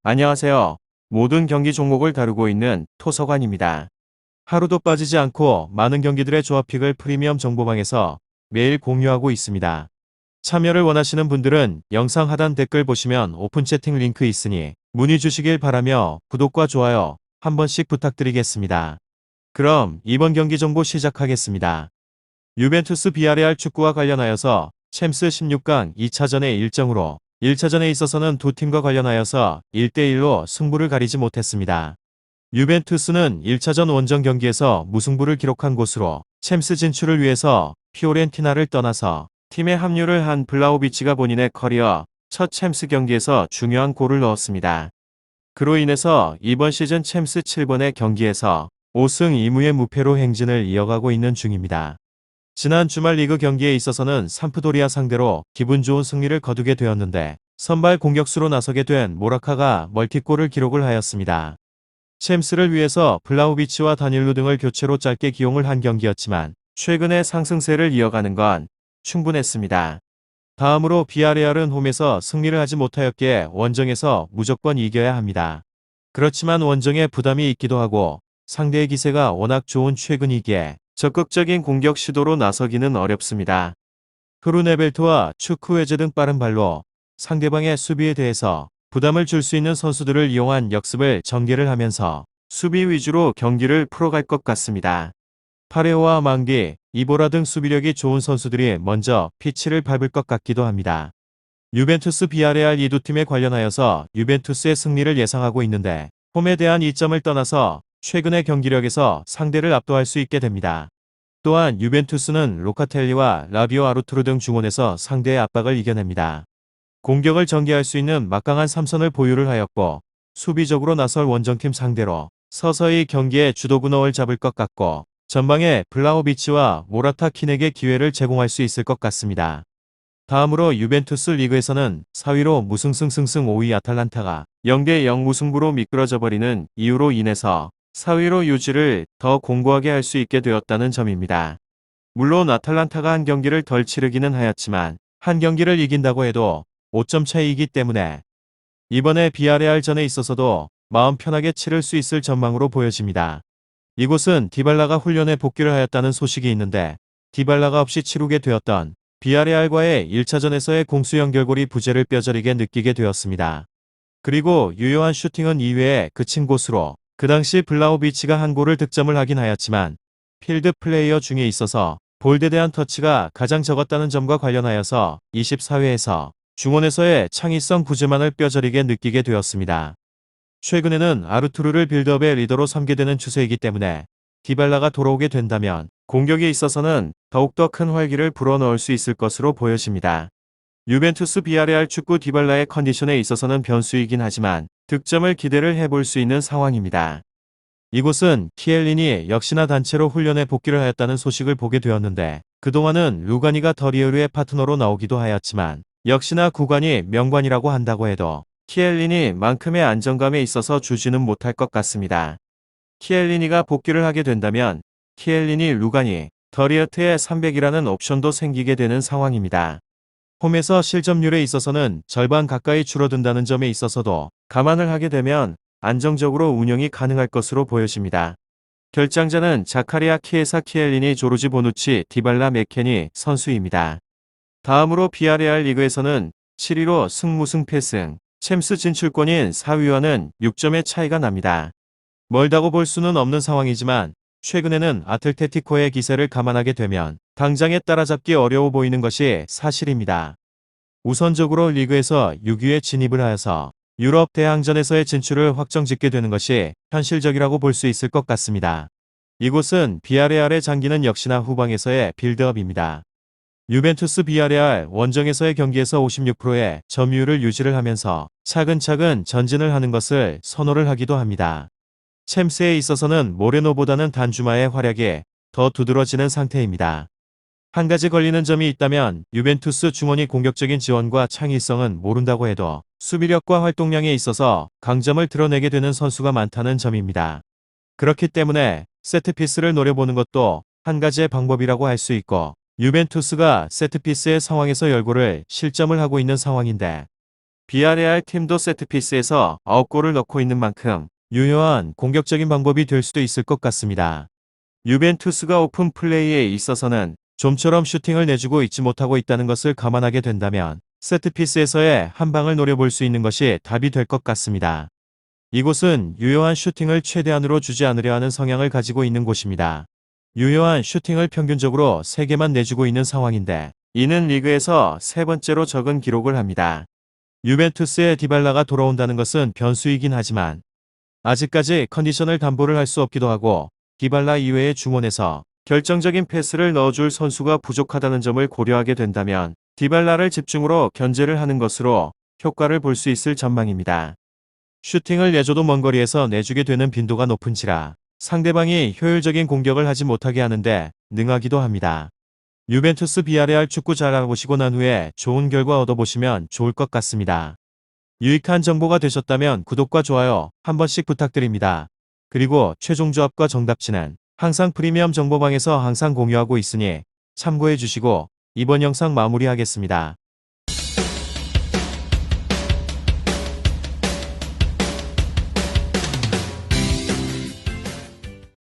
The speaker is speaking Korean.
안녕하세요. 모든 경기 종목을 다루고 있는 토서관입니다. 하루도 빠지지 않고 많은 경기들의 조합픽을 프리미엄 정보방에서 매일 공유하고 있습니다. 참여를 원하시는 분들은 영상 하단 댓글 보시면 오픈 채팅 링크 있으니 문의 주시길 바라며 구독과 좋아요 한 번씩 부탁드리겠습니다. 그럼 이번 경기 정보 시작하겠습니다. 유벤투스 비아레알 축구와 관련하여서 챔스 16강 2차전의 일정으로 1차전에 있어서는 두 팀과 관련하여서 1대1로 승부를 가리지 못했습니다. 유벤투스는 1차전 원정 경기에서 무승부를 기록한 곳으로 챔스 진출을 위해서 피오렌티나를 떠나서 팀에 합류를 한 블라호비치가 본인의 커리어 첫 챔스 경기에서 중요한 골을 넣었습니다. 그로 인해서 이번 시즌 챔스 7번의 경기에서 5승 2무의 무패로 행진을 이어가고 있는 중입니다. 지난 주말 리그 경기에 있어서는 삼프도리아 상대로 기분 좋은 승리를 거두게 되었는데 선발 공격수로 나서게 된 모라카가 멀티골을 기록을 하였습니다. 챔스를 위해서 블라우비치와 다닐루 등을 교체로 짧게 기용을 한 경기였지만 최근의 상승세를 이어가는 건 충분했습니다. 다음으로 비아레알은 홈에서 승리를 하지 못하였기에 원정에서 무조건 이겨야 합니다. 그렇지만 원정에 부담이 있기도 하고 상대의 기세가 워낙 좋은 최근이기에 적극적인 공격 시도로 나서기는 어렵습니다. 흐르네벨트와 추크웨제 등 빠른 발로 상대방의 수비에 대해서 부담을 줄 수 있는 선수들을 이용한 역습을 전개를 하면서 수비 위주로 경기를 풀어갈 것 같습니다. 파레오와 망디, 이보라 등 수비력이 좋은 선수들이 먼저 피치를 밟을 것 같기도 합니다. 유벤투스 비아레알 이 두 팀에 관련하여서 유벤투스의 승리를 예상하고 있는데 홈에 대한 이점을 떠나서 최근의 경기력에서 상대를 압도할 수 있게 됩니다. 또한 유벤투스는 로카텔리와 라비오 아르투르 등 중원에서 상대의 압박을 이겨냅니다. 공격을 전개할 수 있는 막강한 삼선을 보유를 하였고 수비적으로 나설 원정팀 상대로 서서히 경기의 주도군어를 잡을 것 같고 전방에 블라호비치와 모라타 킨에게 기회를 제공할 수 있을 것 같습니다. 다음으로 유벤투스 리그에서는 4위로 무승승승승 5위 아탈란타가 0대0 무승부로 미끄러져 버리는 이유로 인해서 4위로 유지를 더 공고하게 할 수 있게 되었다는 점입니다. 물론 아탈란타가 한 경기를 덜 치르기는 하였지만 한 경기를 이긴다고 해도 5점 차이이기 때문에 이번에 비아레알전에 있어서도 마음 편하게 치를 수 있을 전망으로 보여집니다. 이곳은 디발라가 훈련에 복귀를 하였다는 소식이 있는데 디발라가 없이 치르게 되었던 비아레알과의 1차전에서의 공수 연결골이 부재를 뼈저리게 느끼게 되었습니다. 그리고 유효한 슈팅은 2회에 그친 곳으로 그 당시 블라호비치가 한 골을 득점을 하긴 하였지만 필드 플레이어 중에 있어서 볼에 대한 터치가 가장 적었다는 점과 관련하여서 24회에서 중원에서의 창의성 부재만을 뼈저리게 느끼게 되었습니다. 최근에는 아르투르를 빌드업의 리더로 삼게 되는 추세이기 때문에 디발라가 돌아오게 된다면 공격에 있어서는 더욱더 큰 활기를 불어넣을 수 있을 것으로 보여집니다. 유벤투스 비아레알 축구 디발라의 컨디션에 있어서는 변수이긴 하지만 득점을 기대를 해볼 수 있는 상황입니다. 이곳은 키엘린이 역시나 단체로 훈련에 복귀를 하였다는 소식을 보게 되었는데 그동안은 루가니가 더리에르의 파트너로 나오기도 하였지만 역시나 구관이 명관이라고 한다고 해도 키엘리니 만큼의 안정감에 있어서 주지는 못할 것 같습니다. 키엘리니가 복귀를 하게 된다면 키엘리니 루가니 더리어트의 300이라는 옵션도 생기게 되는 상황입니다. 홈에서 실점률에 있어서는 절반 가까이 줄어든다는 점에 있어서도 감안을 하게 되면 안정적으로 운영이 가능할 것으로 보여집니다. 결장자는 자카리아 키에사 키엘리니 조르지 보누치 디발라 메케니 선수입니다. 다음으로 비아레알 리그에서는 7위로 승무승패승, 챔스 진출권인 4위와는 6점의 차이가 납니다. 멀다고 볼 수는 없는 상황이지만 최근에는 아틀레티코의 기세를 감안하게 되면 당장에 따라잡기 어려워 보이는 것이 사실입니다. 우선적으로 리그에서 6위에 진입을 하여서 유럽 대항전에서의 진출을 확정짓게 되는 것이 현실적이라고 볼 수 있을 것 같습니다. 이곳은 비아레알의 장기는 역시나 후방에서의 빌드업입니다. 유벤투스 비아레알 원정에서의 경기에서 56%의 점유율을 유지를 하면서 차근차근 전진을 하는 것을 선호를 하기도 합니다. 챔스에 있어서는 모레노보다는 단주마의 활약이 더 두드러지는 상태입니다. 한 가지 걸리는 점이 있다면 유벤투스 중원이 공격적인 지원과 창의성은 모른다고 해도 수비력과 활동량에 있어서 강점을 드러내게 되는 선수가 많다는 점입니다. 그렇기 때문에 세트피스를 노려보는 것도 한 가지의 방법이라고 할 수 있고 유벤투스가 세트피스의 상황에서 열골을 실점을 하고 있는 상황인데 비아레알 팀도 세트피스에서 9골을 넣고 있는 만큼 유효한 공격적인 방법이 될 수도 있을 것 같습니다. 유벤투스가 오픈 플레이에 있어서는 좀처럼 슈팅을 내주고 있지 못하고 있다는 것을 감안하게 된다면 세트피스에서의 한 방을 노려볼 수 있는 것이 답이 될 것 같습니다. 이곳은 유효한 슈팅을 최대한으로 주지 않으려 하는 성향을 가지고 있는 곳입니다. 유효한 슈팅을 평균적으로 3개만 내주고 있는 상황인데 이는 리그에서 세 번째로 적은 기록을 합니다. 유벤투스의 디발라가 돌아온다는 것은 변수이긴 하지만 아직까지 컨디션을 담보를 할 수 없기도 하고 디발라 이외의 중원에서 결정적인 패스를 넣어줄 선수가 부족하다는 점을 고려하게 된다면 디발라를 집중으로 견제를 하는 것으로 효과를 볼 수 있을 전망입니다. 슈팅을 내줘도 먼 거리에서 내주게 되는 빈도가 높은지라 상대방이 효율적인 공격을 하지 못하게 하는데 능하기도 합니다. 유벤투스 비아레알 축구 잘 알아보시고 난 후에 좋은 결과 얻어보시면 좋을 것 같습니다. 유익한 정보가 되셨다면 구독과 좋아요 한 번씩 부탁드립니다. 그리고 최종 조합과 정답치는 항상 프리미엄 정보방에서 항상 공유하고 있으니 참고해 주시고 이번 영상 마무리하겠습니다.